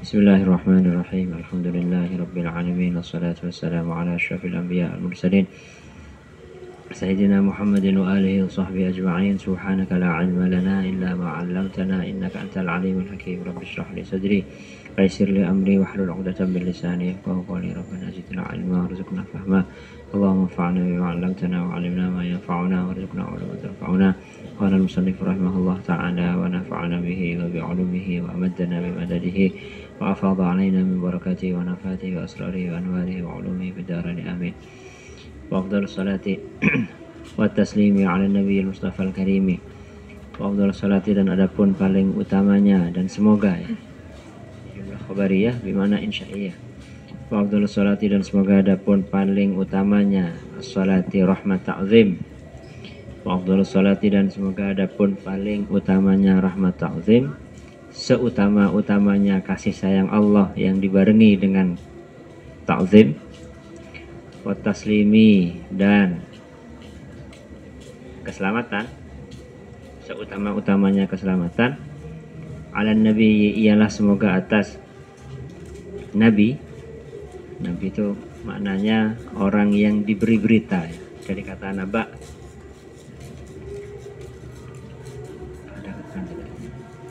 Bismillahirrahmanirrahim. Alhamdulillahirabbil alamin wassalatu wassalamu ala asyrafil anbiya wal mursalin sayyidina Muhammadin wa alihi wa sahbihi ajma'in. Subhanaka la ilma lana illa ma 'allamtana innaka antal alimul hakim. Rabbi shrah li sadri wa yassir li amri wahlul 'uqdatam min lisani yafqahu qawli. Rabbana zidna ilma warzuqna fahma. Allahumma anfa'na bima 'allamtana wa 'allimna ma yanfa'una warzuqna 'ilman yanfa'una. Qala al-musannif rahimahullah ta'ala wa nafa'ana bihi wa bi'ulumihi wa amaddana bi madadihi wa afadha 'alaina min barakatihi wa nafatihi wa asrarihi wa anwarihi wa 'ulumihi fid darain amin. Wa afdhalus salati wa taslimi 'ala nabiyil mustafa al-karimi. Wa afdhalus salati, dan adapun paling utamanya dan semoga, ya, jumlah khabariyah bimana insya'iyah. Wa afdhalus salati, dan semoga adapun paling utamanya as-salati rahmat ta'zim. Wa afdhalus salati, dan semoga adapun paling utamanya rahmat ta'zim, seutama-utamanya kasih sayang Allah yang dibarengi dengan ta'zim. Wa taslimi, dan keselamatan, seutama-utamanya keselamatan, ala nabi, ialah semoga atas nabi. Nabi itu maknanya orang yang diberi berita, ya. Dari kata naba,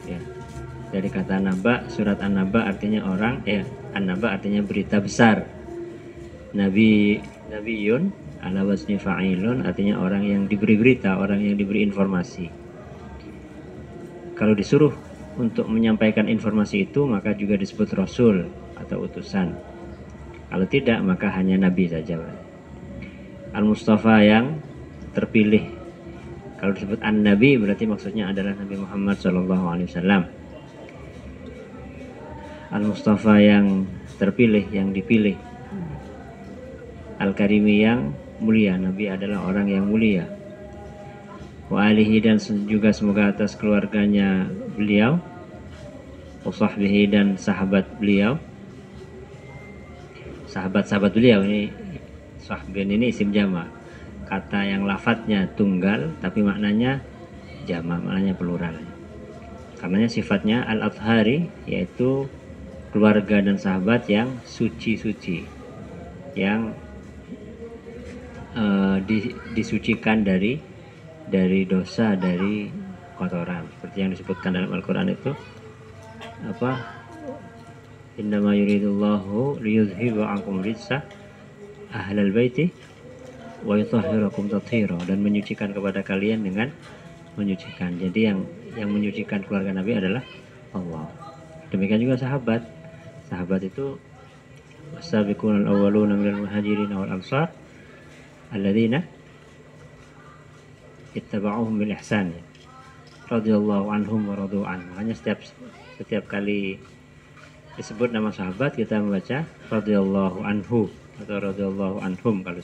ya, dari kata naba, surat an-naba artinya orang, ya, an-naba artinya berita besar. Nabiyun ala wazni fa'ilun artinya orang yang diberi berita, orang yang diberi informasi. Kalau disuruh untuk menyampaikan informasi itu, maka juga disebut rasul atau utusan. Kalau tidak, maka hanya nabi saja. Al-Mustafa, yang terpilih. Kalau disebut an-nabi berarti maksudnya adalah Nabi Muhammad SAW. Al-Mustafa, yang terpilih, yang dipilih. Al-Karimi, yang mulia. Nabi adalah orang yang mulia. Wa alihi, dan juga semoga atas keluarganya beliau. Wa sahbihi, dan sahabat beliau. Sahabat-sahabat beliau ini, sahbin ini isim jama'. Kata yang lafadznya tunggal tapi maknanya jama', maknanya plural. Karenanya sifatnya al-athhari, yaitu keluarga dan sahabat yang suci-suci, yang disucikan dari dosa, dari kotoran, seperti yang disebutkan dalam Al-Quran itu apa, innama yuridullahu liyudhhiba ankum rijsa ahlal baiti wa yutahhirakum tathira, dan menyucikan kepada kalian dengan menyucikan. Jadi yang menyucikan keluarga Nabi adalah Allah. Demikian juga sahabat itu wasabiqunal awwaluna minal muhajirin wal ansar alladzina ittaba'uhum bil ihsan radhiyallahu anhum wa radu an. Makanya setiap kali disebut nama sahabat kita membaca radhiyallahu anhu atau radhiyallahu anhum, kalau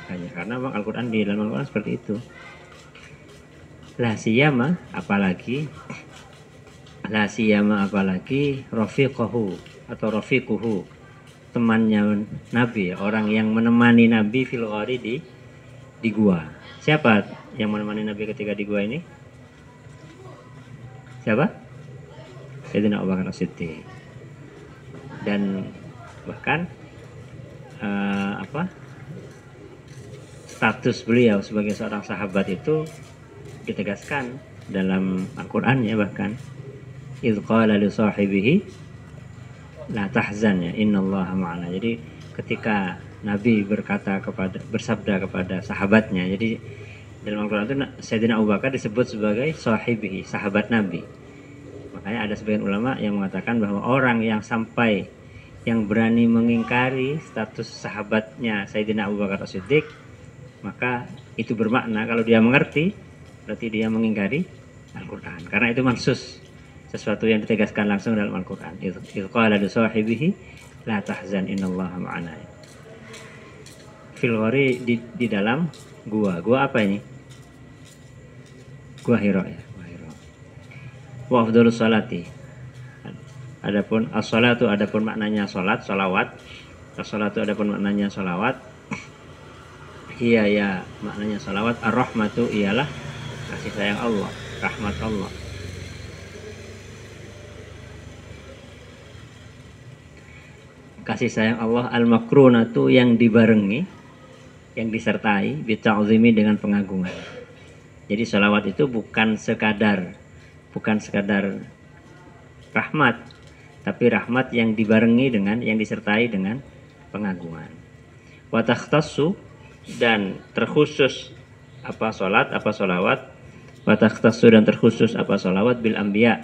hanya karena memang Al-Quran, di dalam Al-Quran seperti itu. La siyama apalagi rafiqahu atau rafiquhu, temannya Nabi, orang yang menemani Nabi fil ghari, di gua. Siapa yang menemani Nabi ketika di gua ini? Siapa? Sayyidina Abu Bakar As-Siddiq. Dan bahkan status beliau sebagai seorang sahabat itu ditegaskan dalam Al-Quran, ya, bahkan idz qala li sahibihi la tahzan, ya, innallaha ma'ana. Jadi ketika Nabi bersabda kepada sahabatnya, jadi dalam Al-Quran itu Sayyidina Abu Bakar disebut sebagai sahibihi, sahabat Nabi. Makanya ada sebagian ulama yang mengatakan bahwa orang yang berani mengingkari status sahabatnya Sayyidina Abu Bakar As-Siddiq, maka itu bermakna kalau dia mengerti, berarti dia mengingkari Al-Quran, karena itu mansus, sesuatu yang ditegaskan langsung dalam Al-Quran. Idz qala li sahibihi la tahzan innallaha ma'ana. Fil ghari, di dalam gua apa ini? Gua Hira, ya, gua Hira. Wa afdhalus salati, adapun as-salatu, adapun maknanya salat, salawat. As-salatu, adapun maknanya salawat. Iya, ya, maknanya salawat. Ar-rahmatu, ialah kasih sayang Allah, rahmat Allah. kasih sayang Allah al-makrunatu yang dibarengi, yang disertai bita'zimi dengan pengagungan. Jadi sholawat itu bukan sekadar rahmat, tapi rahmat yang dibarengi dengan, yang disertai dengan pengagungan. Wa takhtassu, dan terkhusus apa sholat, apa sholawat. Wa takhtassu, dan terkhusus apa sholawat bil anbiya,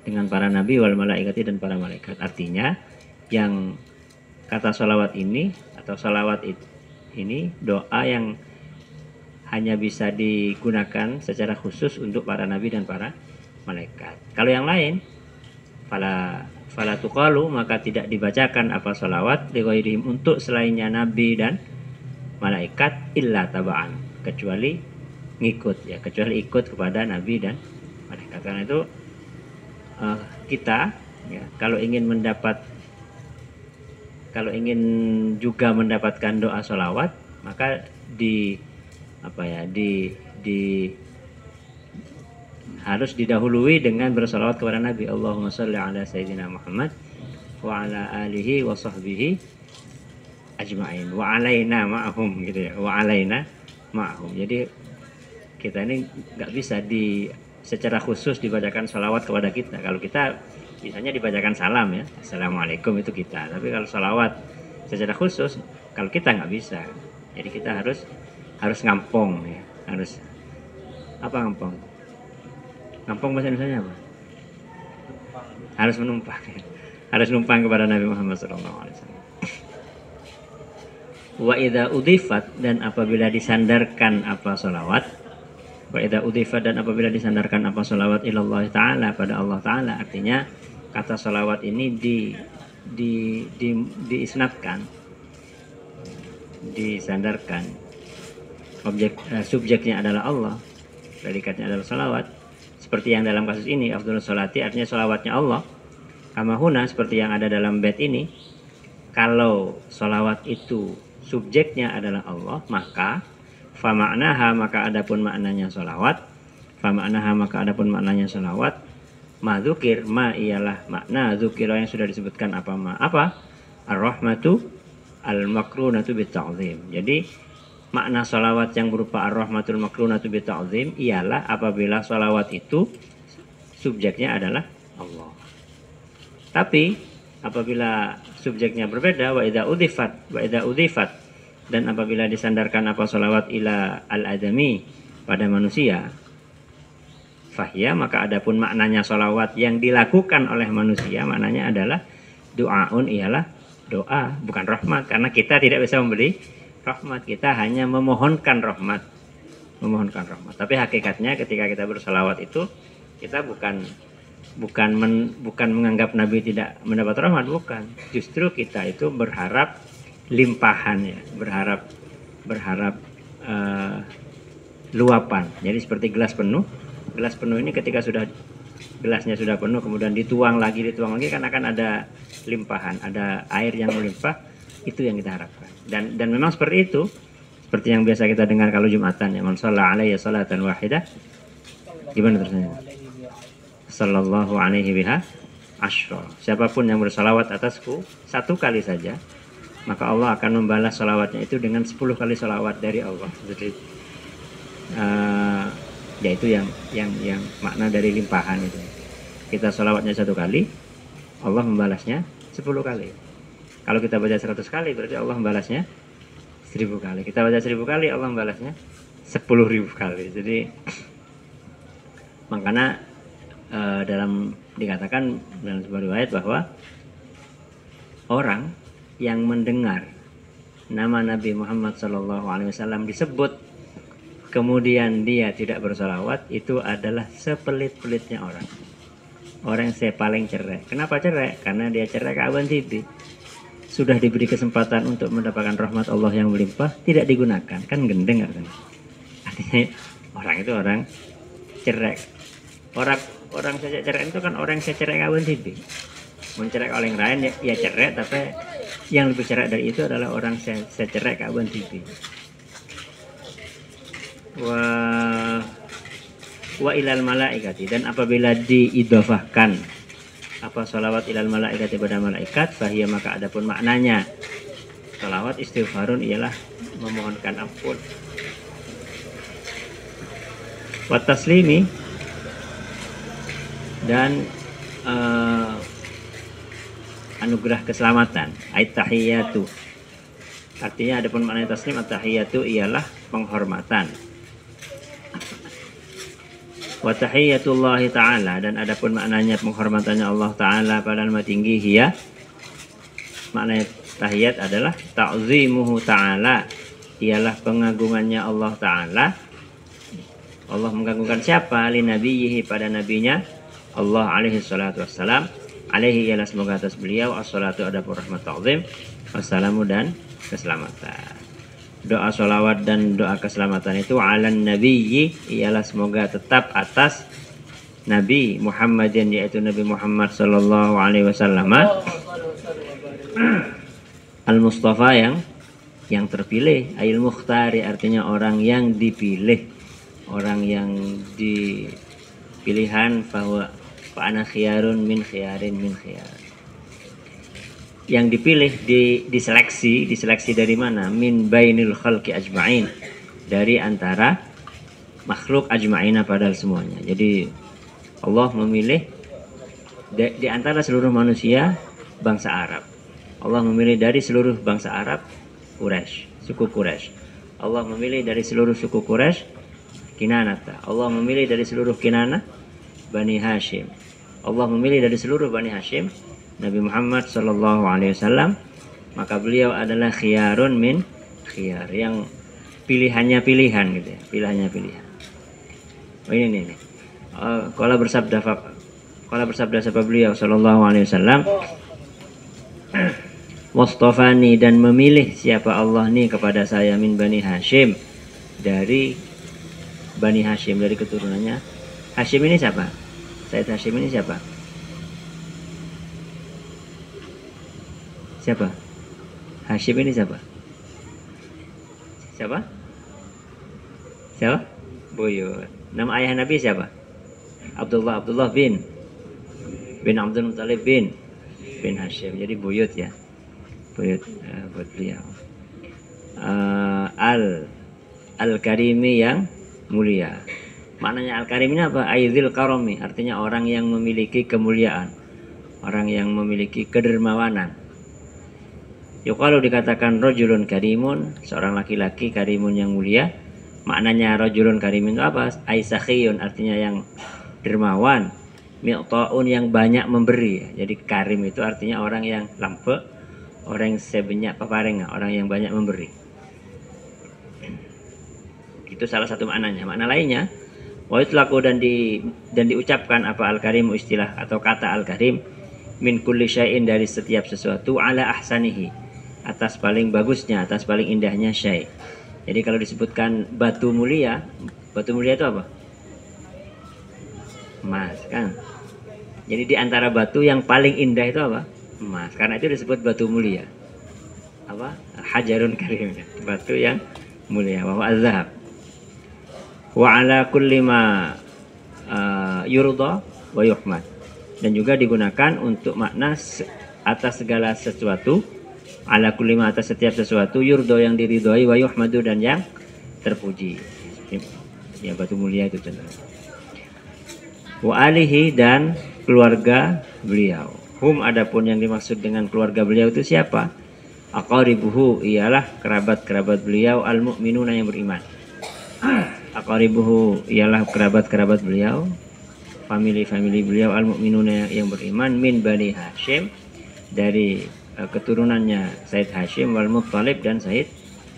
dengan para nabi wal malaikati, dan para malaikat. Artinya yang kata sholawat ini atau sholawat ini doa yang hanya bisa digunakan secara khusus untuk para nabi dan para malaikat. Kalau yang lain, fala tuqalu, maka tidak dibacakan apa sholawat li ghairihim, untuk selainnya nabi dan malaikat, illa taba'an, kecuali ngikut ya, kecuali ikut kepada nabi dan malaikat. Karena itu kita ya, kalau ingin juga mendapatkan doa sholawat, maka harus didahului dengan bersalawat kepada Nabi. Allahumma sholli ala sayyidina Muhammad wa ala alihi wa sahbihi ajma'in wa alaina ma'ahum, gitu ya, wa alaina ma'ahum. Jadi kita ini nggak bisa secara khusus dibacakan salawat kepada kita. Kalau kita biasanya dibacakan salam ya, assalamualaikum, itu kita. Tapi kalau salawat secara khusus, kalau kita nggak bisa. Jadi kita harus ngampong ya, harus apa ngampong? Ngampong bahasa Indonesia apa? Harus menumpang ya. Harus numpang kepada Nabi Muhammad SAW. Wa idza udhifat, dan apabila disandarkan apa salawat, wa idza udhifat, dan apabila disandarkan apa salawat ilallah ta'ala, pada Allah Ta'ala. Artinya kata salawat ini diisnadkan, disandarkan, subjeknya adalah Allah, predikatnya adalah salawat, seperti yang dalam kasus ini afdhalus sholati, artinya salawatnya Allah. Kama huna, seperti yang ada dalam bait ini, kalau salawat itu subjeknya adalah Allah, maka fa ma'naha, maka adapun maknanya salawat, fa ma'naha, maka adapun maknanya salawat, ma dzukir, ma ialah makna dzukira yang sudah disebutkan apa ar-rahmatu al-makrunatu bit-ta'zim. Jadi makna salawat yang berupa ar-rahmatul makrunatu bit-ta'zim ialah apabila salawat itu subjeknya adalah Allah. Tapi apabila subjeknya berbeda, wa idza udhifat, dan apabila disandarkan apa salawat ila al-adami, pada manusia, fahya, maka adapun maknanya salawat yang dilakukan oleh manusia, maknanya adalah doaun, ialah doa, bukan rahmat, karena kita tidak bisa memberi rahmat, kita hanya memohonkan rahmat. Tapi hakikatnya ketika kita bersalawat itu, kita bukan menganggap Nabi tidak mendapat rahmat, bukan. Justru kita itu berharap limpahan ya, berharap luapan. Jadi seperti gelas penuh ini ketika gelasnya sudah penuh, kemudian dituang lagi kan akan ada limpahan, ada air yang melimpah. Itu yang kita harapkan. Dan memang seperti itu, seperti yang biasa kita dengar kalau Jumatan ya, man shalla alayya salatan wahidah, gimana terusnya? Sallallahu alaihi biha asyra. Siapapun yang bersalawat atasku satu kali saja, maka Allah akan membalas salawatnya itu dengan 10 kali salawat dari Allah. Jadi yaitu yang makna dari limpahan itu. Kita salawatnya 1 kali, Allah membalasnya 10 kali. Kalau kita baca 100 kali, berarti Allah membalasnya 1000 kali. Kita baca 1000 kali, Allah membalasnya 10.000 kali. Jadi makanya dikatakan dalam sebuah riwayat bahwa orang yang mendengar nama Nabi Muhammad SAW disebut, kemudian dia tidak bersalawat, itu adalah sepelit-pelitnya orang yang saya paling cerai. Kenapa cerai? Karena dia cerai kawan tibi. Sudah diberi kesempatan untuk mendapatkan rahmat Allah yang melimpah, tidak digunakan, kan gendeng kan? Artinya orang itu orang cerai. Orang saya cerai itu kan orang yang saya cerai kawan tibi. Mencerai orang lain ya cerai, tapi yang lebih cerai dari itu adalah orang saya cerai kawan tibi. Wa ilal malaikati, dan apabila diidhafahkan apa sholawat ilal malaikat kepada malaikat, bahia maka adapun maknanya sholawat istighfarun ialah memohonkan ampun. Wa taslimi dan anugerah keselamatan, at-tahiyatu. Artinya adapun makna taslim at-tahiyatu ialah penghormatan. Wa tahiyatullahi ta'ala, dan adapun maknanya penghormatannya Allah Ta'ala pada nama tinggi hiya, makna tahiyat adalah ta'zimuhu ta'ala, ialah pengagungannya Allah Ta'ala. Allah mengagungkan siapa? Li nabiyhi, pada nabinya Allah alaihi salatu wassalam. Alaihi ialah semoga atas beliau, as-salatu adapun rahmat ta'zim, wassalamu dan keselamatan. Doa sholawat dan doa keselamatan itu alan nabiyyi ialah semoga tetap atas Nabi Muhammadin, yaitu Nabi Muhammad sallallahu alaihi wasallam, al-Mustafa yang terpilih, ayil mukhtari artinya orang yang dipilih, orang yang dipilihan, bahwa fa ana khiyarun min khiyarin min khiyar. Yang dipilih diseleksi dari mana? Min bainil khalqi ajma'in, dari antara makhluk ajma'ina padahal semuanya. Jadi Allah memilih di antara seluruh manusia bangsa Arab. Allah memilih dari seluruh bangsa Arab Quraisy, suku Quraisy. Allah memilih dari seluruh suku Quraisy Kinanata. Allah memilih dari seluruh Kinanah Bani Hashim. Allah memilih dari seluruh Bani Hashim Nabi Muhammad sallallahu alaihi wasallam, maka beliau adalah khiyarun min khiyar, yang pilihannya pilihan gitu ya, pilihannya pilihan. Oh ini. Qala bersabda sabda beliau sallallahu alaihi wasallam, Mustafani, dan memilih siapa Allah nih kepada saya, min Bani Hashim, dari Bani Hashim, dari keturunannya Hashim. Ini siapa? Sayyid Hashim ini siapa? Siapa? Hashim ini siapa? Siapa? Buyut. Nama ayah Nabi siapa? Abdullah bin Abdul Muttalib bin Hashim. Jadi buyut ya. Buyut buat beliau. Al-Karimi yang mulia. Maknanya Al-Karim ini apa? Aizil karami, artinya orang yang memiliki kemuliaan, orang yang memiliki kedermawanan. Yuqalu, dikatakan rajulun karimun, seorang laki-laki karimun yang mulia. Maknanya rajulun karimun itu apa? Aisakhiyun, artinya yang dermawan. Mi'ta'un, yang banyak memberi. Jadi karim itu artinya orang yang lampe, orang yang sebanyak paparenga, orang yang banyak memberi. Itu salah satu maknanya. Makna lainnya, wa yutlaqu, dan diucapkan apa al-karimu, istilah atau kata al-karim, min kulli syai'in, dari setiap sesuatu, ala ahsanihi, atas paling bagusnya, atas paling indahnya syai'. Jadi kalau disebutkan batu mulia itu apa? Emas kan. Jadi di antara batu yang paling indah itu apa? Emas. Karena itu disebut batu mulia. Apa? Hajarun karim, batu yang mulia. Wa azhab. Wa ala kulli ma yurda wa yuhmad. Dan juga digunakan untuk makna atas segala sesuatu, ala kulli ma, atas setiap sesuatu, yurdo, yang diridhoi, wa yuhmadu, dan yang terpuji. Ya, batu mulia itu contohnya. Wa alihi, dan keluarga beliau. Hum, adapun yang dimaksud dengan keluarga beliau itu siapa? Aqaribuhu, ialah kerabat-kerabat beliau, al-mu'minuna, yang beriman. Aqaribuhu ialah kerabat-kerabat beliau, family beliau, al-mu'minuna, yang beriman, min Bani Hashim, dari keturunannya Sayyid Hashim, wal Muttalib, dan Sayyid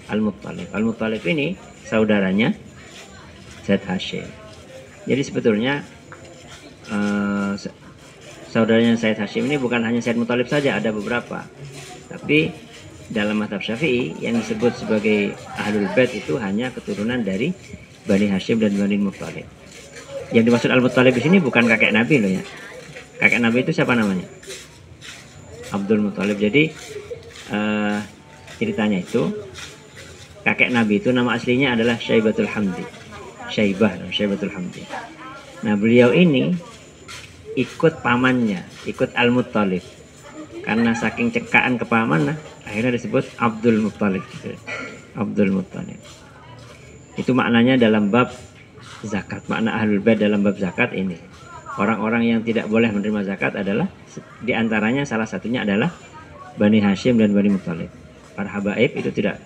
Al-Muttalib. Al-Muttalib ini saudaranya Sayyid Hashim. Jadi sebetulnya saudaranya Sayyid Hashim ini bukan hanya Sayyid Muttalib saja, ada beberapa. Tapi dalam mazhab Syafi'i yang disebut sebagai Ahlul Bait itu hanya keturunan dari Bani Hashim dan Bani Muttalib. Yang dimaksud Al-Muttalib di sini bukan kakek Nabi loh ya. Kakek Nabi itu siapa namanya? Abdul Muttalib. Jadi ceritanya itu kakek Nabi itu nama aslinya adalah Syaibatul Hamdi. Syaibatul Hamdi. Nah, beliau ini ikut pamannya, ikut Al-Muttalib. Karena saking cekaan ke paman, akhirnya disebut Abdul Muttalib. Abdul Muttalib. Itu maknanya dalam bab zakat. Makna Ahlul Bait dalam bab zakat ini. Orang-orang yang tidak boleh menerima zakat adalah, diantaranya salah satunya adalah Bani Hashim dan Bani Muttalib. Para habaib itu tidak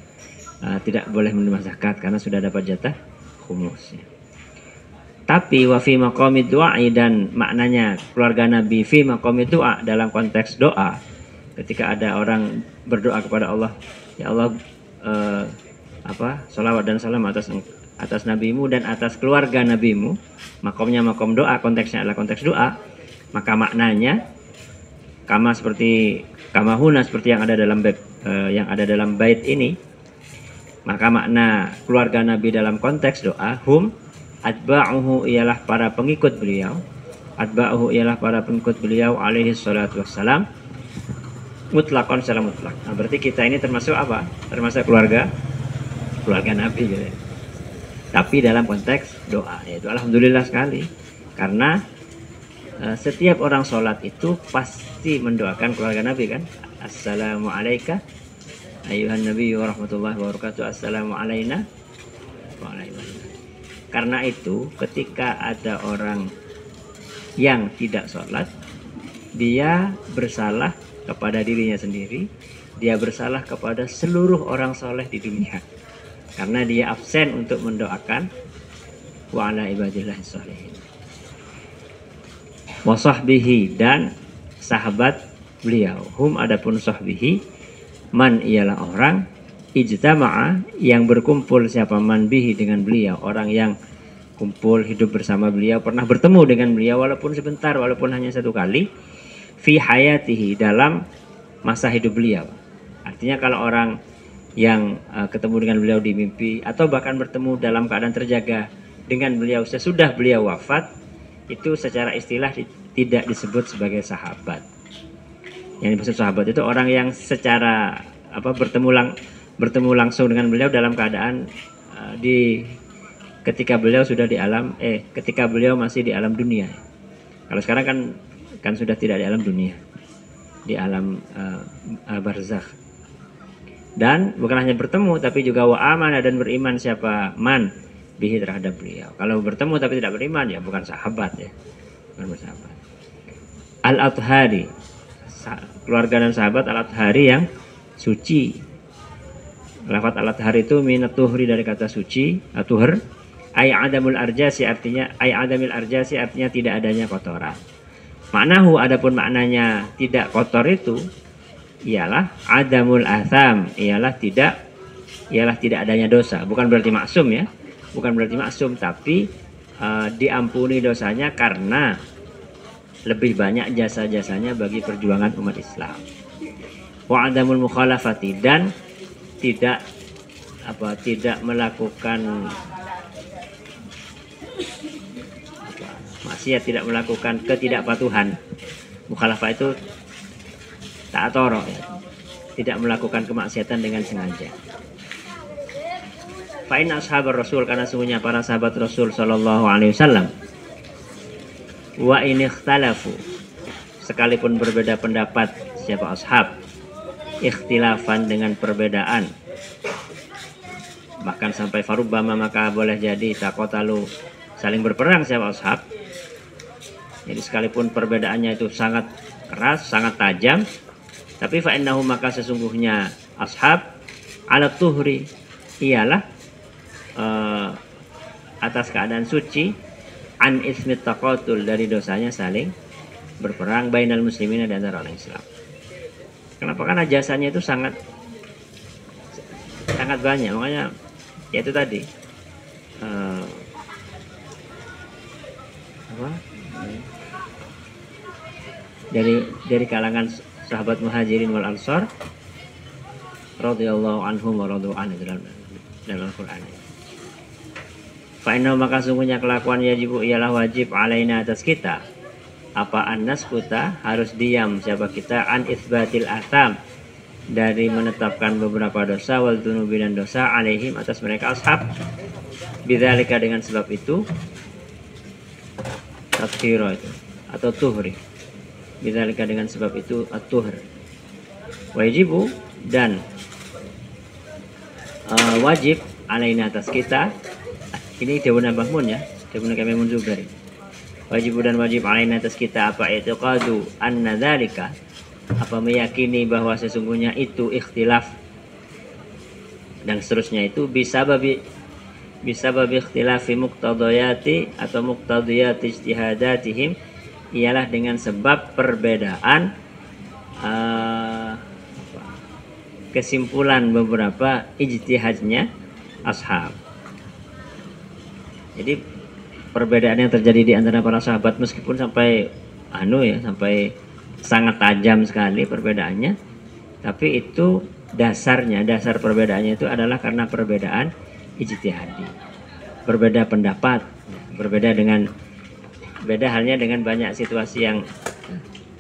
boleh menerima zakat karena sudah dapat jatah khumus. Tapi wa fi maqamid du'a, dan maknanya keluarga Nabi fi maqamid du'a dalam konteks doa. Ketika ada orang berdoa kepada Allah, ya Allah, salawat dan salam atas nabimu dan atas keluarga nabimu, makomnya makom doa, konteksnya adalah konteks doa, maka maknanya seperti yang ada dalam bait ini, maka makna keluarga Nabi dalam konteks doa, hum atba'uhu ialah para pengikut beliau, alaihi salatu wassalam, mutlakon secara mutlak. Nah, berarti kita ini termasuk apa? Termasuk keluarga Nabi gitu ya. Tapi dalam konteks doa, yaitu alhamdulillah sekali, karena setiap orang sholat itu pasti mendoakan keluarga Nabi kan. Assalamu alayka ayuhan nabi wa rahmatullahi wa barakatuh, assalamu alayna wa alayna. Karena itu ketika ada orang yang tidak sholat, dia bersalah kepada dirinya sendiri, dia bersalah kepada seluruh orang soleh di dunia, karena dia absen untuk mendoakan wa ala ibadillahi sholihin. Wa sahbihi, dan sahabat beliau. Hum adapun sahbihi, man ialah orang ijtama'a yang berkumpul, siapa man bihi dengan beliau, orang yang kumpul hidup bersama beliau, pernah bertemu dengan beliau walaupun sebentar, walaupun hanya satu kali, fi hayatihi, dalam masa hidup beliau. Artinya kalau orang yang ketemu dengan beliau di mimpi, atau bahkan bertemu dalam keadaan terjaga dengan beliau sesudah beliau wafat, itu secara istilah tidak disebut sebagai sahabat. Yang dimaksud sahabat itu orang yang secara bertemu langsung dengan beliau dalam keadaan ketika beliau masih di alam dunia. Kalau sekarang kan sudah tidak di alam dunia, di alam barzakh. Dan bukan hanya bertemu, tapi juga wa amana, dan beriman siapa man bihi terhadap beliau. Kalau bertemu tapi tidak beriman, ya bukan sahabat ya, bukan bersahabat. Al-Athari, keluarga dan sahabat Al-Athari yang suci. Lafaz Al-Athari itu minat tuhri, dari kata suci, atuher, adamil arjasi artinya tidak adanya kotoran. Maknahu, adapun maknanya tidak kotor itu ialah adamul atham, ialah tidak adanya dosa. Bukan berarti maksum ya, tapi diampuni dosanya karena lebih banyak jasa-jasanya bagi perjuangan umat Islam. Wa adamul mukhalafati, dan tidak melakukan maksiat, tidak melakukan ketidakpatuhan. Mukhalafah itu ta'atoro ya, tidak melakukan kemaksiatan dengan sengaja. Fa inna ashabar Rasul, karena sungguhnya para sahabat Rasul sallallahu alaihi wasallam, wa in ikhtalafu, sekalipun berbeda pendapat siapa ashab, ikhtilafan dengan perbedaan, bahkan sampai farubbama, maka boleh jadi takotalu, saling berperang siapa ashab. Jadi sekalipun perbedaannya itu sangat keras, sangat tajam, tapi fa'innahu, maka sesungguhnya ashab ala tuhri, ialah atas keadaan suci, an ismit taqatul, dari dosanya saling berperang, bainal muslimin, di antara orang Islam. Kenapa? Karena jasanya itu sangat banyak. Makanya ya itu tadi dari kalangan sahabat muhajirin wal ansar radhiyallahu anhum wa radu an, dalam Al-Qur'an. Fa inna, maka sungguhnya kelakuan yajibu ialah wajib alaina, atas kita, apa annaskuta, harus diam siapa kita, an itsbatil atham, dari menetapkan beberapa dosa, wal dunubi, dan dosa, alaihim, atas mereka ashab, bidzalika, dengan sebab itu, tafsiro itu atau tuhri. Bidzalika dengan sebab itu at-tuhr. Wajibu dan wajib alaina atas kita. Ini Dewan Bahmun ya, Dewan kami Munzubari. Wajib dan wajib alaina atas kita apa i'tiqadu anna dzalika, apa meyakini bahwa sesungguhnya itu ikhtilaf dan seterusnya itu bisa babi ikhtilafi muqtadayati atau muqtadiyati ijtihadatihim, ialah dengan sebab perbedaan kesimpulan beberapa ijtihadnya ashab. Jadi perbedaan yang terjadi di antara para sahabat meskipun sampai sampai sangat tajam sekali perbedaannya, tapi itu dasar perbedaannya itu adalah karena perbedaan ijtihadi, berbeda pendapat, beda halnya dengan banyak situasi yang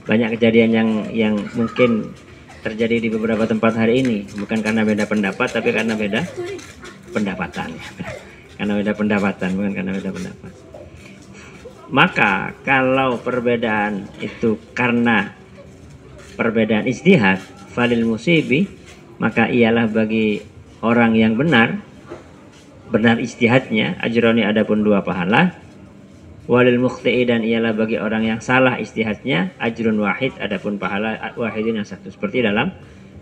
banyak kejadian yang mungkin terjadi di beberapa tempat hari ini, bukan karena beda pendapat tapi karena beda pendapatan. Karena beda pendapatan, bukan karena beda pendapat. Maka kalau perbedaan itu karena perbedaan ijtihad, falil musibi, maka ialah bagi orang yang benar ijtihadnya ajroni, adapun 2 pahala. Walil mukhti'i, dan ialah bagi orang yang salah ijtihadnya ajrun wahid, adapun pahala wahidin yang 1. Seperti dalam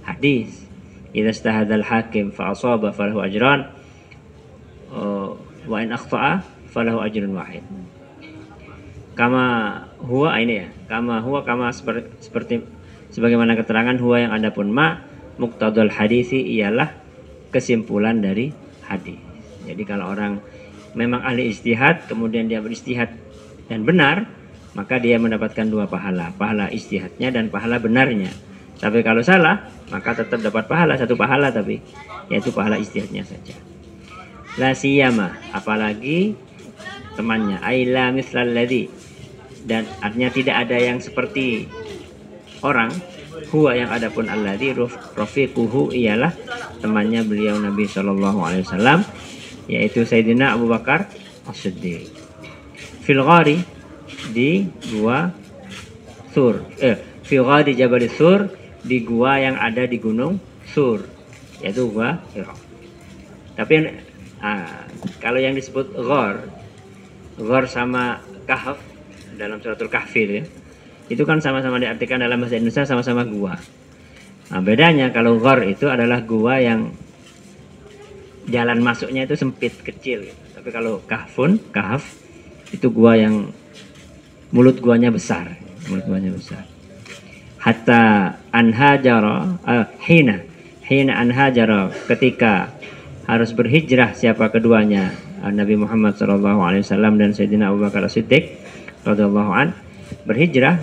hadis, idza istahadal hakim fa asaba falahu ajran wa in akhta'a falahu ajrun wahid. Kama huwa, ini ya, kama seperti sebagaimana keterangan huwa yang adapun ma muqtadul hadisi, ialah kesimpulan dari hadis. Jadi kalau orang memang ahli ijtihad kemudian dia berijtihad dan benar, maka dia mendapatkan 2 pahala, pahala ijtihadnya dan pahala benarnya. Tapi kalau salah, maka tetap dapat pahala, 1 pahala, tapi yaitu pahala ijtihadnya saja. La siyama, apalagi temannya, aila mislal ladzi, dan artinya tidak ada yang seperti orang, huwa yang adapun alladzi rafiquhu, ialah temannya beliau Nabi sallallahu alaihi wasallam, yaitu Sayyidina Abu Bakar As-Siddiq. Fil ghari, di gua Sur, fil ghari Jabal Sur, di gua yang ada di gunung Sur, yaitu gua Hira. Tapi kalau yang disebut ghar sama kahf dalam suratul kahfi itu kan sama-sama diartikan dalam bahasa Indonesia sama-sama gua. Nah, bedanya kalau ghar itu adalah gua yang jalan masuknya itu sempit, kecil gitu. Tapi kalau kahf itu gua yang mulut guanya besar. Hatta anhajara, hina anhajara, ketika harus berhijrah siapa keduanya, Nabi Muhammad SAW dan Sayyidina Abu Bakar As-Siddiq radhiyallahu an, berhijrah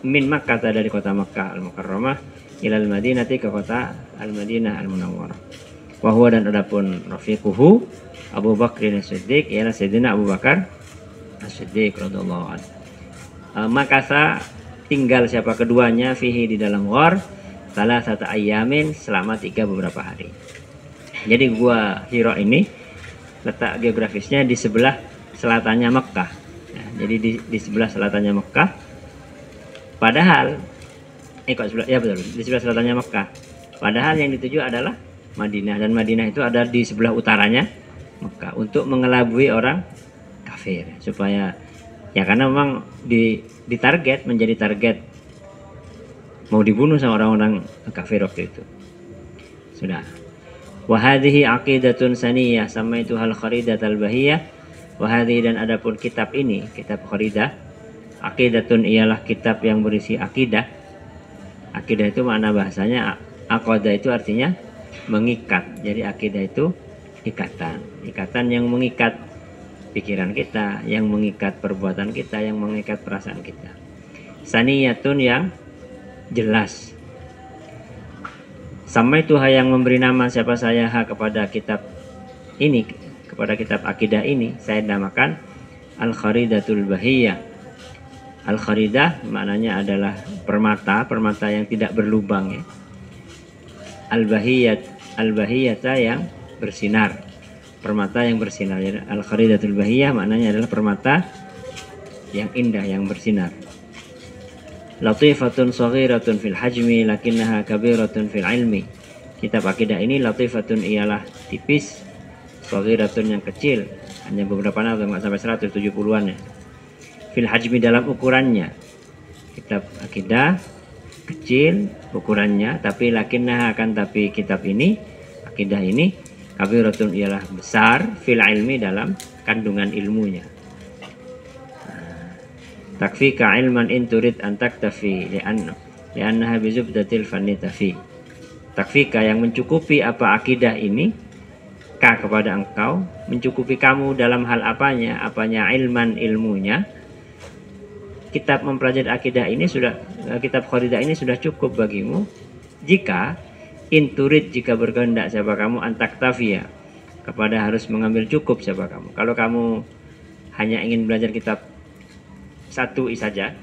min Makkah, dari kota Makkah Al-Mukarramah ilal Madinati, ke kota Al-Madinah Al-Munawwarah. Wahwa, dan adapun rafiquhu Abu Bakr As-Siddiq, ialah Sayyidina Abu Bakar As-Siddiq radhiyallahu an. Makasa, tinggal siapa keduanya, fihi, di dalam ghar, salah satu ayamin, selama 3 beberapa hari. Jadi gua Hira ini letak geografisnya di sebelah selatannya Mekah. Ya, jadi di sebelah selatannya Mekah. Padahal di sebelah selatannya Mekah. Padahal yang dituju adalah Madinah, dan Madinah itu ada di sebelah utaranya Mekah, untuk mengelabui orang kafir, supaya ya karena memang menjadi target mau dibunuh sama orang-orang kafir waktu itu. Sudah. Wa hadhihi aqidatun saniyah samaituhal kharidatal bahiyah. Wa hadhihi, dan adapun kitab ini, kitab kharidah, aqidatun ialah kitab yang berisi akidah. Akidah itu makna bahasanya, aqadah itu artinya mengikat. Jadi akidah itu ikatan yang mengikat pikiran kita, yang mengikat perbuatan kita, yang mengikat perasaan kita. Saniyatun, yang jelas. Sama itu yang memberi nama siapa saya kepada kitab ini, kepada kitab akidah ini, saya namakan Al-Kharidatul Bahiyah. Al-Kharidah maknanya adalah permata yang tidak berlubang ya. Al-Bahiyata, yang bersinar, permata yang bersinar. Al-Kharidatul Bahiyah maknanya adalah permata yang indah, yang bersinar. latifatun saghiratun fil hajmi lakinnaha kabiratun fil ilmi. Kitab akidah ini latifatun ialah tipis, saghiratun yang kecil, hanya beberapa nazam nggak sampai 170-an ya. Fil hajmi dalam ukurannya. Kitab akidah kecil ukurannya, tapi lakinnaha akan tapi kitab ini, akidah ini kabiratun ialah besar fil ilmi dalam kandungan ilmunya. Takfika ilman in turid an taktafi li'annaha bizubdatil fanni tafi. Takfika yang mencukupi apa akidah ini, ka kepada engkau, mencukupi kamu dalam hal apanya? Apanya? Ilman, ilmunya. Kitab mempelajari akidah ini sudah, kitab Kharidah ini sudah cukup bagimu jika inturid, jika berkehendak siapa kamu, antaktafia, kepada harus mengambil cukup siapa kamu. Kalau kamu hanya ingin belajar kitab satu saja,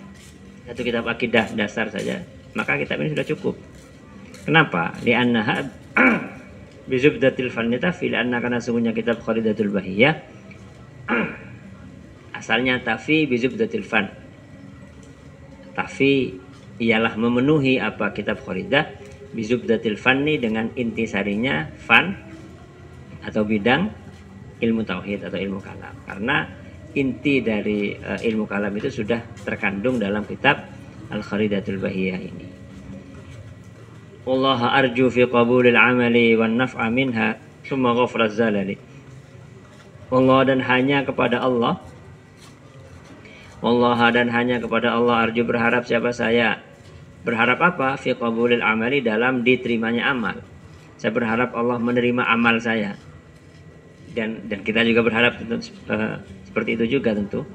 satu kitab akidah dasar saja, maka kitab ini sudah cukup. Kenapa? Li'annaha bizubdatil fanni tafi, li'anna, karena sungguhnya kitab Kharidatul Bahiyah asalnya tafi bizubdatil fan. Tafi ialah memenuhi apa kitab Kharidah bizubdatil fanni, dengan intisarinya fan atau bidang ilmu tauhid atau ilmu kalam. Karena inti dari ilmu kalam itu sudah terkandung dalam kitab Al-Kharidatul Bahiyah ini. Allah arju fi qabulil amali wan naf'a minha summa ghafraz zalali. Allah dan hanya kepada Allah. Allah dan hanya kepada Allah arju, berharap siapa saya. Berharap apa? Fi qabulil amali, dalam diterimanya amal. Saya berharap Allah menerima amal saya. Dan kita juga berharap tentu, seperti itu juga tentu.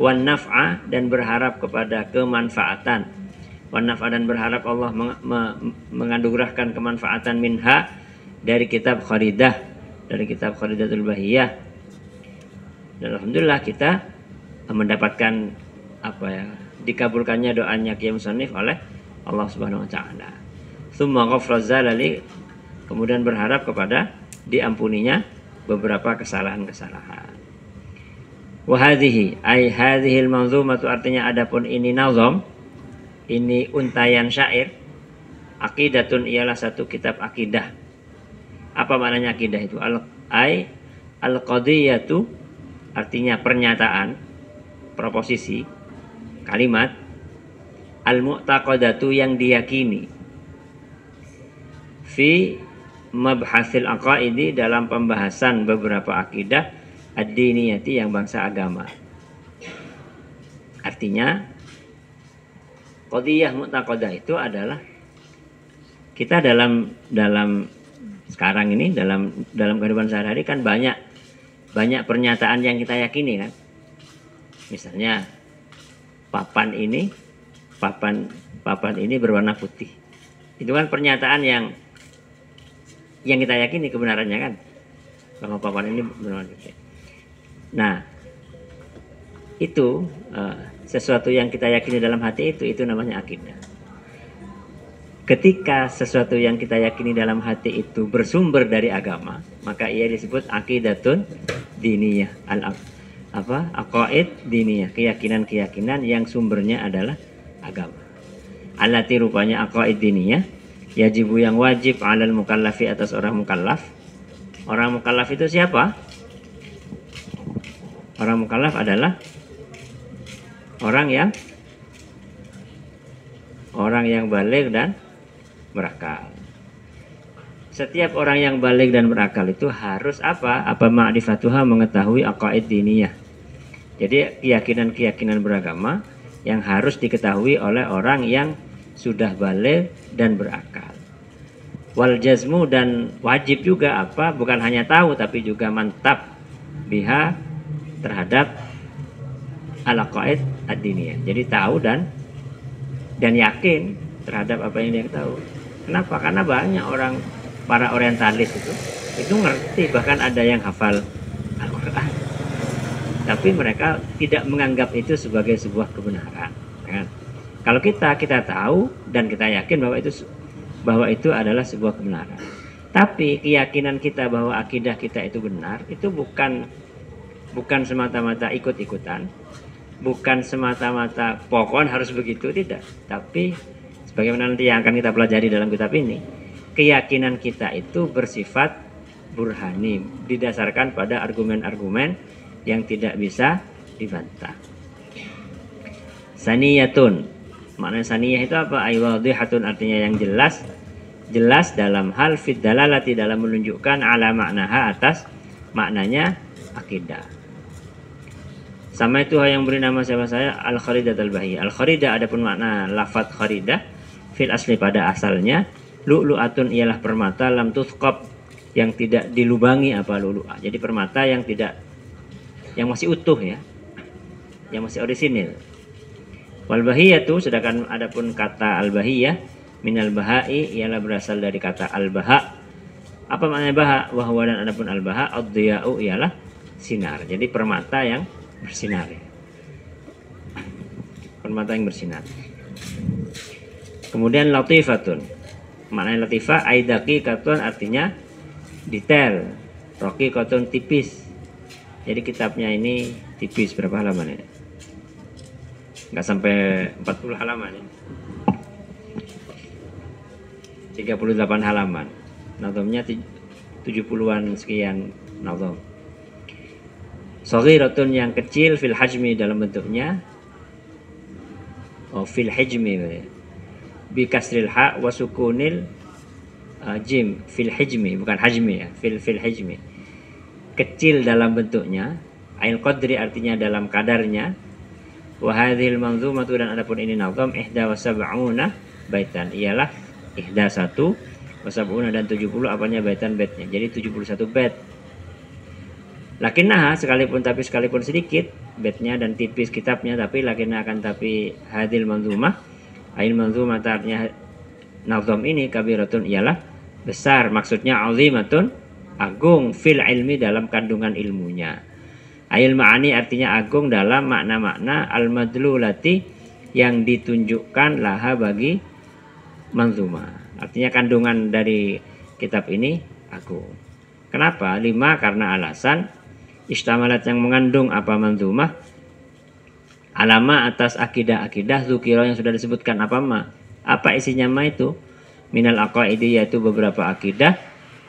Wan naf'a, dan berharap kepada kemanfaatan. Wan naf'a, dan berharap Allah menganugerahkan kemanfaatan minha, dari kitab Kharidah, dari kitab Kharidatul Bahiyah. Dan alhamdulillah kita mendapatkan apa ya, dikabulkannya doanya Kiai Musannif oleh Allah Subhanahu wa taala. Tsumma ghafraz zalali, kemudian berharap kepada diampuninya beberapa kesalahan-kesalahan. Wa hadhihi ay hadhil manzumatu, artinya adapun ini nazam, ini untayan syair. Aqidatun ialah satu kitab akidah. Apa maknanya akidah itu? Al-qadiyatu artinya pernyataan, proposisi, kalimat. Al-mu'taqadatu yang diyakini. Fi mabhasil aqaidi, dalam pembahasan beberapa akidah ad-diniyati, yang bangsa agama. Artinya qadiyah mu'taqadah itu adalah kita dalam sekarang ini, dalam kehidupan sehari-hari kan banyak pernyataan yang kita yakini kan. Misalnya papan ini berwarna putih. Itu kan pernyataan yang kita yakini kebenarannya kan, bahwa papan ini berwarna putih. Nah, itu sesuatu yang kita yakini dalam hati, itu namanya akidah. Ketika sesuatu yang kita yakini dalam hati itu bersumber dari agama, maka ia disebut aqidatun diniyah. Aqaid diniyah, keyakinan yang sumbernya adalah agama. Allati, rupanya aqaid diniyah, yajibu, yang wajib, alal mukallafi, atas orang mukallaf. Orang mukallaf itu siapa? Orang mukallaf adalah orang yang baligh dan berakal. Setiap orang yang baligh dan berakal itu harus apa? Ma'rifatuha, mengetahui aqaid diniyah. Jadi keyakinan beragama yang harus diketahui oleh orang yang sudah baligh dan berakal. Wal jazmu, dan wajib juga apa? Bukan hanya tahu tapi juga mantap biha, terhadap al-aqaid ad-diniyah. Jadi tahu dan yakin terhadap apa yang dia tahu. Kenapa? Karena banyak orang, para orientalis itu ngerti, bahkan ada yang hafal Al-Quran, tapi mereka tidak menganggap itu sebagai sebuah kebenaran kan? Kalau kita tahu dan kita yakin bahwa itu adalah sebuah kebenaran, tapi keyakinan kita bahwa akidah kita itu benar, itu bukan semata-mata ikut-ikutan, bukan semata-mata pokok harus begitu, tidak. Tapi sebagaimana nanti yang akan kita pelajari dalam kitab ini, keyakinan kita itu bersifat burhani, didasarkan pada argumen-argumen yang tidak bisa dibantah. Saniyatun, makna saniyah itu apa? Aywadhihatun, artinya yang jelas, jelas dalam hal fid dalalati, dalam menunjukkan ala maknaha, atas maknanya akidah. Sama itu yang beri nama siapa saya, al-kharidah al-bahiyah. Al-kharidah adapun makna lafadz kharidah fil asli pada asalnya, lu'lu'atun ialah permata, lam tuthqab yang tidak dilubangi apa lu'lu'ah. Jadi permata yang tidak, yang masih utuh ya, yang masih orisinil. Wal bahiyatu, sedangkan adapun kata al-bahiyah minal bahai ialah berasal dari kata al-baha. Apa maknanya baha? Wahwa, dan adapun al-baha ad-diya'u ialah sinar. Jadi permata yang bersinar ya. Permata yang bersinar. Kemudian latifatun, maknanya latifah aidaqiqatun, artinya detail, raqiqatun tipis. Jadi kitabnya ini tipis, berapa halaman ya? Nggak sampai 40 halaman ya. 38 halaman. Nazamnya 70-an sekian nazam. Saghiratun yang kecil, fil hajmi dalam bentuknya, fil hijmi bi kasril ha wa sukunil jim, fil hijmi, bukan hajmi ya, fil hijmi, kecil dalam bentuknya, ail qadri artinya dalam kadarnya, wa hadhil manzumatu, dan adapun ini nazam ihda wa sab'una baitan, ialah ihda 1 wa sab'una dan 70 apanya baitan, baitnya, jadi 71 bait. Lakinnaha, sekalipun sedikit baitnya dan tipis kitabnya, tapi lakinnaha akan tapi hadil manzumah, ail manzumah artinya nazam ini, kabiratun ialah besar, maksudnya azimatun agung, fil ilmi dalam kandungan ilmunya, ail ma'ani artinya agung dalam makna-makna, al madlulati yang ditunjukkan laha bagi manzumah, artinya kandungan dari kitab ini agung. Kenapa? 5, karena alasan istamalat yang mengandung apa manzumah, alama atas akidah-akidah zukiro yang sudah disebutkan. Apa isinya ma itu? Minal aqaidi, yaitu beberapa akidah,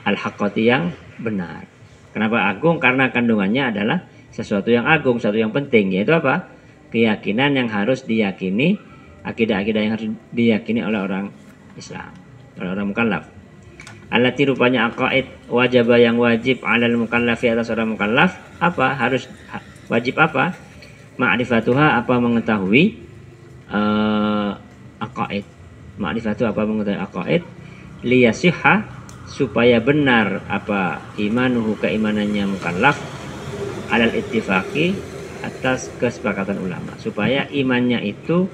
al-haqqati yang benar. Kenapa agung? Karena kandungannya adalah sesuatu yang agung, sesuatu yang penting, yaitu apa? Keyakinan yang harus diyakini, akidah-akidah yang harus diyakini oleh orang Islam, oleh orang mukallaf. Allati rupanya aqaid wajib yang wajib alal mukallafi atas orang mukallaf, apa harus wajib apa? Ma'rifatuha apa mengetahui aqaid. Ma'rifatu apa mengetahui aqaid, liyasihha supaya benar apa imanuhu keimanannya mukallaf, alal ittifaqi atas kesepakatan ulama, supaya imannya itu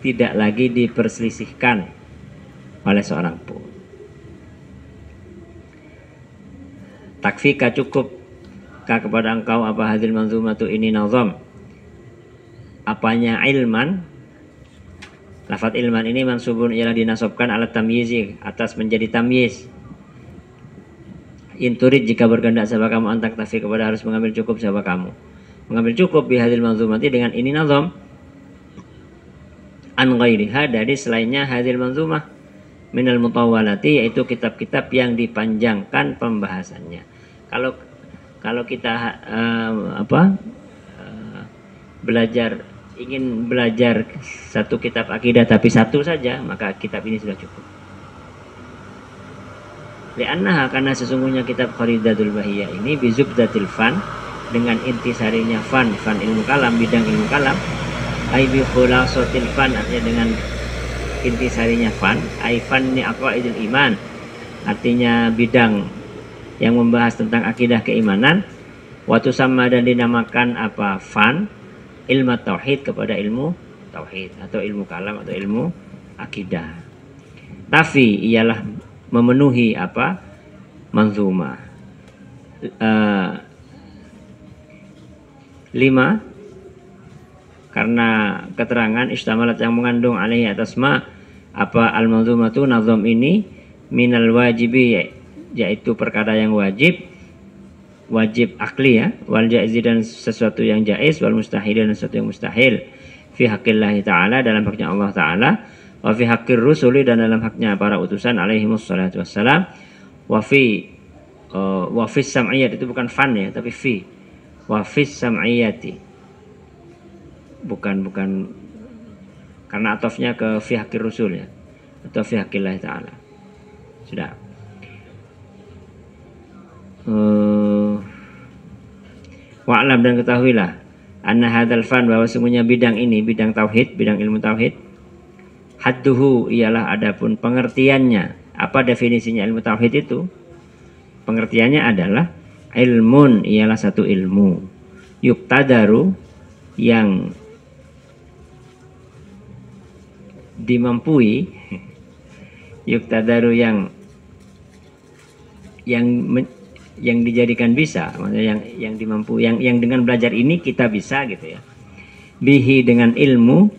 tidak lagi diperselisihkan oleh seorang pun. Takfika cukup kepada engkau apa hadil manzumatu ini nazam, apanya ilman, lafaz ilman ini mansubun ialah dinasobkan alat tamyizi, atas menjadi tamyiz. Inturid jika berkehendak siapa kamu, antak tafi kepada harus mengambil cukup siapa kamu, mengambil cukup bi hadil manzumati dengan ini nazam, an ghairiha dari selainnya hadil manzumah, minal mutawwalati yaitu kitab-kitab yang dipanjangkan pembahasannya. Kalau kita ingin belajar satu kitab akidah tapi satu saja, maka kitab ini sudah cukup. Li'annaha, karena sesungguhnya kitab Kharidatul Bahiyah ini bizubdatil fan, dengan intisarinya fan ilmu kalam, bidang ilmu kalam, ai bi khulasatil fan, artinya dengan intisarinya fan, ai fanni aqaidil iman, artinya bidang yang membahas tentang akidah keimanan, watu sama dan dinamakan apa fan ilmu tauhid kepada ilmu tauhid atau ilmu kalam atau ilmu akidah. Tapi ialah memenuhi apa manzumah. 5, karena keterangan istamalat yang mengandung alaihi atas ma apa al-manzumatu nazam ini minal wajibi, yaitu perkara yang wajib, wajib akli ya, wal jaiz dan sesuatu yang jaiz, wal mustahil dan sesuatu yang mustahil, fi haqqillahi ta'ala dalam haknya Allah Ta'ala, wa fi haqqir rusuli dan dalam haknya para utusan alaihimus salatu wassalam, wa fi sam'iyat itu bukan fan ya, tapi fi, wa fi sam'iyati, bukan karena atofnya ke fi haqqir rusul ya, atau fi haqqillahi ta'ala. Sudah. Wa'lam dan ketahuilah anna hadzal fan bahwa sungguhnya bidang ini, bidang tauhid, bidang ilmu tauhid, hadduhu ialah adapun pengertiannya. Apa definisinya ilmu tauhid itu? Pengertiannya adalah ilmun ialah satu ilmu, yuktadaru yang dimampui, yuktadaru yang dijadikan bisa, maksudnya yang dimampu, yang dengan belajar ini kita bisa gitu ya. Bihi dengan ilmu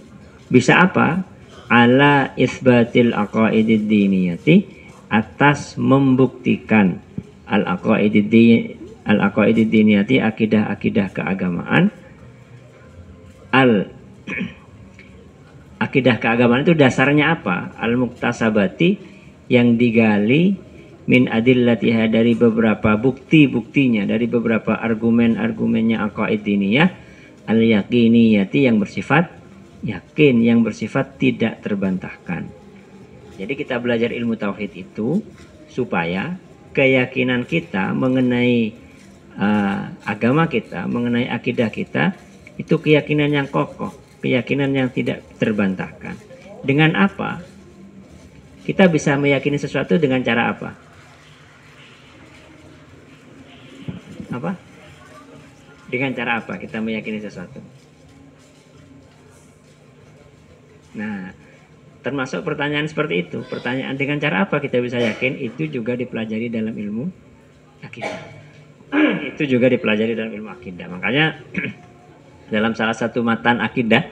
bisa apa? Ala isbatil aqaidid diniyati, atas membuktikan al aqaidid diniyati, akidah keagamaan. Akidah keagamaan itu dasarnya apa? Al muktasabati, yang digali, min adillatiha dari beberapa bukti-buktinya, dari beberapa argumen-argumennya aqaid diniyah, al yaqiniyati yang bersifat yakin, yang bersifat tidak terbantahkan. Jadi kita belajar ilmu tauhid itu supaya keyakinan kita mengenai agama kita, mengenai akidah kita itu keyakinan yang kokoh, keyakinan yang tidak terbantahkan. Dengan apa? Kita bisa meyakini sesuatu dengan cara apa? Apa? Dengan cara apa kita meyakini sesuatu? Nah, termasuk pertanyaan seperti itu. Pertanyaan dengan cara apa kita bisa yakin, itu juga dipelajari dalam ilmu akidah. Itu juga dipelajari dalam ilmu akidah. Makanya dalam salah satu matan akidah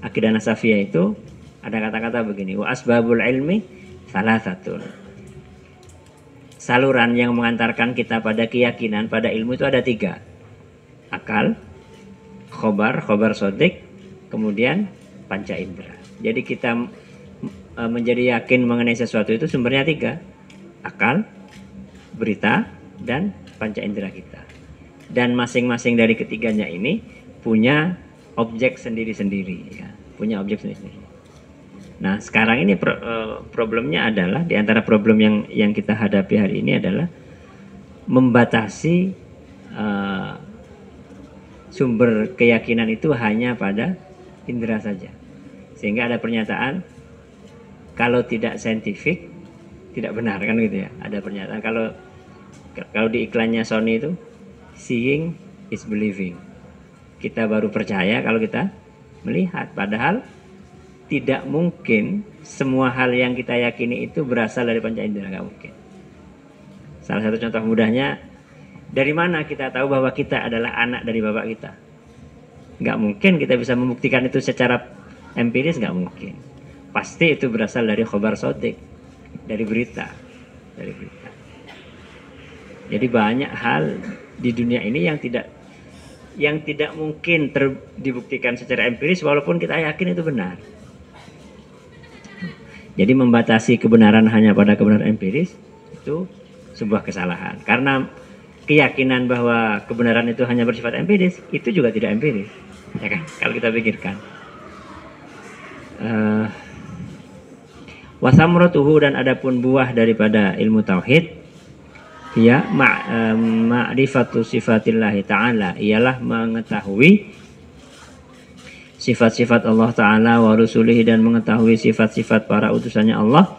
Nasafiyah itu ada kata-kata begini, wa asbabul ilmi salasatun. Saluran yang mengantarkan kita pada keyakinan, pada ilmu itu ada 3. Akal, khobar sodik, kemudian panca indera. Jadi kita menjadi yakin mengenai sesuatu itu sumbernya 3. Akal, berita, dan panca indera kita. Dan masing-masing dari ketiganya ini punya objek sendiri-sendiri ya. Punya objek sendiri-sendiri. Nah, sekarang ini problemnya adalah, di antara problem yang kita hadapi hari ini adalah membatasi sumber keyakinan itu hanya pada indera saja. Sehingga ada pernyataan kalau tidak saintifik tidak benar, kan gitu ya. Ada pernyataan kalau di iklannya Sony itu seeing is believing. Kita baru percaya kalau kita melihat, padahal tidak mungkin semua hal yang kita yakini itu berasal dari panca indera, nggak mungkin. Salah satu contoh mudahnya, dari mana kita tahu bahwa kita adalah anak dari bapak kita? Nggak mungkin kita bisa membuktikan itu secara empiris, nggak mungkin. Pasti itu berasal dari khobar sodik, dari berita. Jadi banyak hal di dunia ini yang tidak mungkin dibuktikan secara empiris, walaupun kita yakin itu benar. Jadi membatasi kebenaran hanya pada kebenaran empiris itu sebuah kesalahan. Karena keyakinan bahwa kebenaran itu hanya bersifat empiris, itu juga tidak empiris, ya kan? Kalau kita pikirkan. Wasamratuhu, dan adapun buah daripada ilmu tauhid, ya ma'rifatu sifatillahi ta'ala, ialah mengetahui sifat-sifat Allah Ta'ala wa rusulihi, dan mengetahui sifat-sifat para utusannya Allah,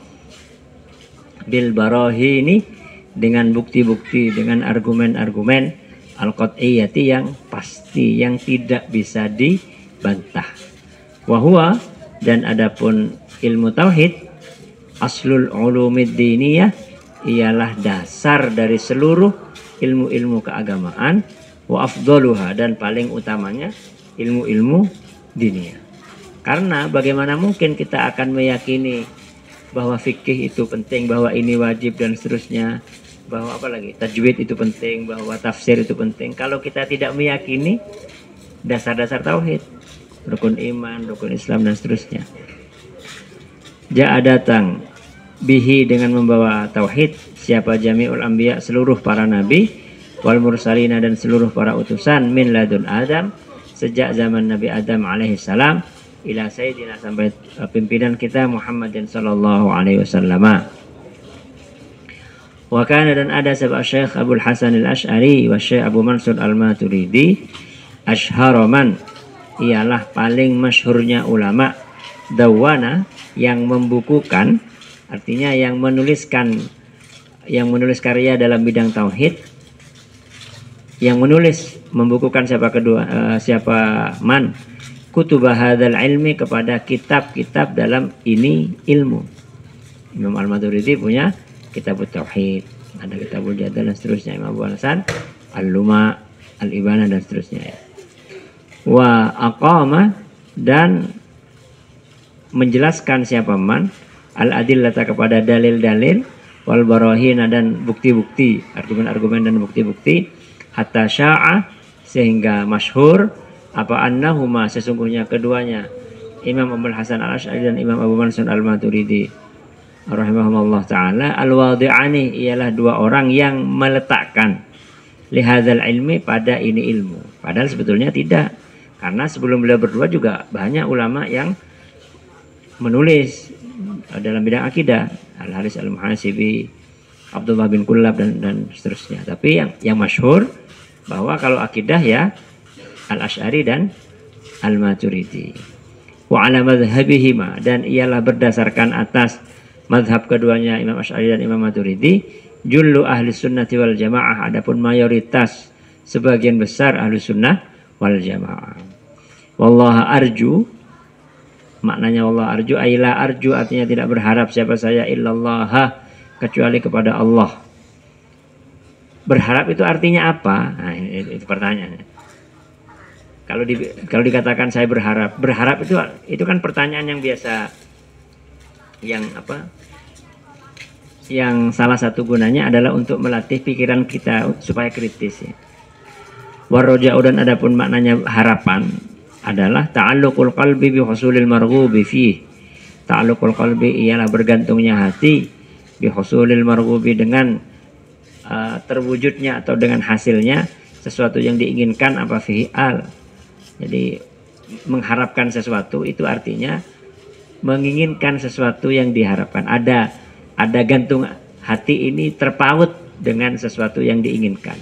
bil barahini, dengan bukti-bukti, dengan argumen-argumen al-qat'iyyati, yang pasti, yang tidak bisa dibantah. Wahwa, dan adapun ilmu tauhid, aslul ulumid diniyah, ialah dasar dari seluruh ilmu-ilmu keagamaan, wa afdaluha, dan paling utamanya ilmu-ilmu diniyah. Karena bagaimana mungkin kita akan meyakini bahwa fikih itu penting, bahwa ini wajib dan seterusnya, bahwa apa lagi, tajwid itu penting, bahwa tafsir itu penting. Kalau kita tidak meyakini dasar-dasar tauhid, rukun iman, rukun Islam dan seterusnya. Ja'a datang bihi dengan membawa tauhid, siapa jami'ul anbiya, seluruh para nabi, wal mursalina dan seluruh para utusan, min ladun Adam, sejak zaman Nabi Adam alaihi salam, ila sayyidina sampai pimpinan kita Muhammadin sallallahu alaihi wasallam. Wa kana dan ada sebab Syekh Abdul Hasan al-Asy'ari wa Syekh Abu Mansur al-Maturidi asyharaman, ialah paling masyhurnya ulama, dawana yang membukukan, artinya yang menulis karya dalam bidang tauhid, yang membukukan siapa man kutubah hadzal ilmi, kepada kitab-kitab dalam ini ilmu. Imam Al-Maturidi punya kitab tauhid, ada kitabul jadal dan seterusnya. Imam Abu Hasan al-Luma, al-Ibana dan seterusnya. Wa aqama, dan menjelaskan siapa man al-adillata, kepada dalil-dalil, wal barahina dan bukti-bukti, argumen-argumen dan bukti-bukti, hatta sya'a, sehingga masyhur apa annahuma, sesungguhnya keduanya, Imam Abdul Hasan al-Asy'ari dan Imam Abu Mansur al-Maturidi rahimahumullah ta'ala, al-wadi'ani, ialah dua orang yang meletakkan lihadzal ilmi, pada ini ilmu. Padahal sebetulnya tidak, karena sebelum beliau berdua juga banyak ulama yang menulis dalam bidang akidah, Al-Haris Al-Muhasibi, Abdullah bin Kullab dan seterusnya. Tapi yang masyhur bahwa kalau akidah ya Al-Asy'ari dan Al-Maturidi. Wa ala madhhabihima, dan ialah berdasarkan atas madhab keduanya, Imam Asy'ari dan Imam Maturidi, jullu ahli sunnati wal jamaah, adapun mayoritas sebagian besar ahli sunnah wal jamaah. Wallaha arju, maknanya wallah arju, aila arju, artinya tidak berharap siapa saya illallah, kecuali kepada Allah. Berharap itu artinya apa? Nah, itu pertanyaannya. Kalau dikatakan saya berharap itu kan pertanyaan yang biasa, yang salah satu gunanya adalah untuk melatih pikiran kita supaya kritis ya. Warroja'u, dan adapun maknanya harapan adalah ta'alluqul qalbi bi husulil marghubi fih. Ta'alluqul qalbi ialah bergantungnya hati, bi husulil marghubi, dengan terwujudnya atau dengan hasilnya sesuatu yang diinginkan, apa fihi al. Jadi mengharapkan sesuatu itu artinya menginginkan sesuatu yang diharapkan. Ada gantung hati ini terpaut dengan sesuatu yang diinginkan.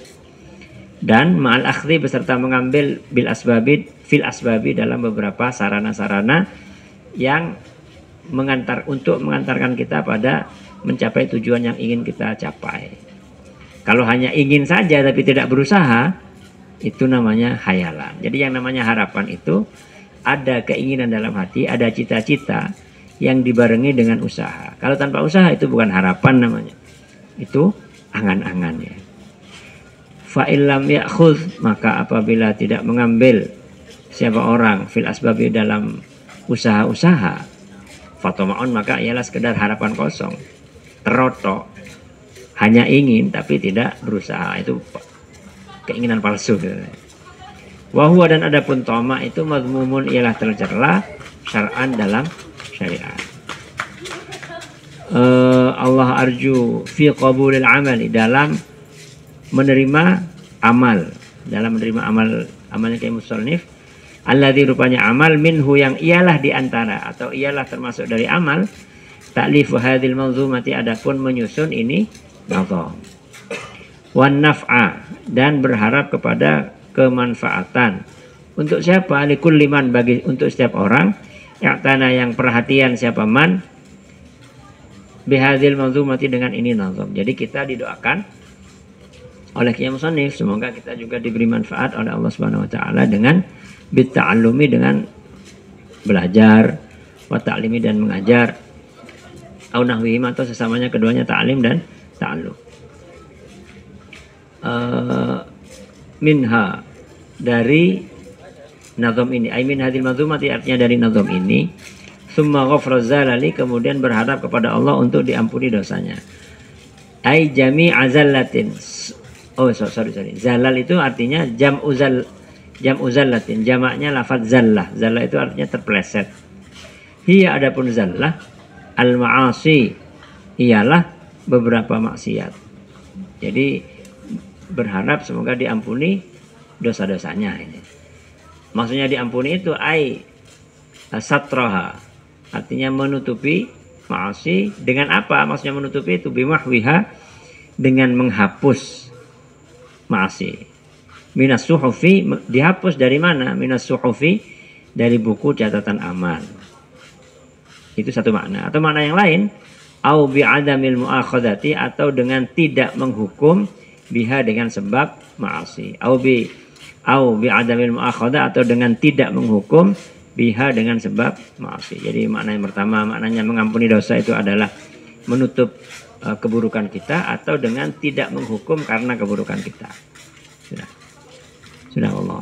Dan ma'al akhdhi, beserta mengambil fil asbabi, dalam beberapa sarana-sarana yang mengantarkan kita pada mencapai tujuan yang ingin kita capai. Kalau hanya ingin saja tapi tidak berusaha, itu namanya khayalan. Jadi yang namanya harapan itu ada keinginan dalam hati, ada cita-cita yang dibarengi dengan usaha. Kalau tanpa usaha itu bukan harapan namanya, itu angan-angan ya. Fa'illam ya'khudh, maka apabila tidak mengambil siapa orang fil asbabi, dalam usaha-usaha, fatoma'un, maka ialah sekedar harapan kosong, terotok, hanya ingin tapi tidak berusaha, itu keinginan palsu. Wahuwa, dan adapun toma itu madmumun, ialah tercela syar'an, dalam syariat. Allah arju fi qabulil amali, dalam menerima amal, amalnya kayak musannif, alladzi, rupanya amal, minhu, yang ialah diantara atau ialah termasuk dari amal, ta'lifu hadhil manzumati, adapun menyusun ini nazam, wan naf'a, dan berharap kepada kemanfaatan. Untuk siapa? Likulli man, untuk setiap orang, ya'tana, yang perhatian siapa man, bihadil manzumati, dengan ini nazam. Jadi kita didoakan oleh Kiai Musannif, semoga kita juga diberi manfaat oleh Allah Subhanahu wa taala dengan bitta'allumi, dengan belajar, wa ta'limi, dan mengajar, au nahwihim, atau sesamanya keduanya, ta'lim dan ta'allum. Minha, dari nazam ini, ay min hadil manzumati, artinya dari nazam ini, summa ghafra zalali, kemudian berharap kepada Allah untuk diampuni dosanya. Ai jami'a zallatin. Oh sorry. Zalal itu artinya jam'u zallatin. Jamaknya lafaz zallah. Zallah itu artinya terpeleset. Hiya adapun zallah al ma'asi ialah beberapa maksiat. Jadi berharap semoga diampuni dosa-dosanya ini. Maksudnya diampuni itu ai satraha. Artinya menutupi maasi dengan apa? Maksudnya menutupi itu bimahwiha, dengan menghapus maasi. Minas suhufi, dihapus dari mana? Minas suhufi, dari buku catatan amal. Itu satu makna. Atau makna yang lain, au bi'adamil mu'akhadati, atau dengan tidak menghukum biha, dengan sebab maasi. Au bi'adamil mu'akhadah, atau dengan tidak menghukum biha, dengan sebab maasi. Jadi makna yang pertama, maknanya mengampuni dosa itu adalah menutup keburukan kita, atau dengan tidak menghukum karena keburukan kita. Sudah Allah.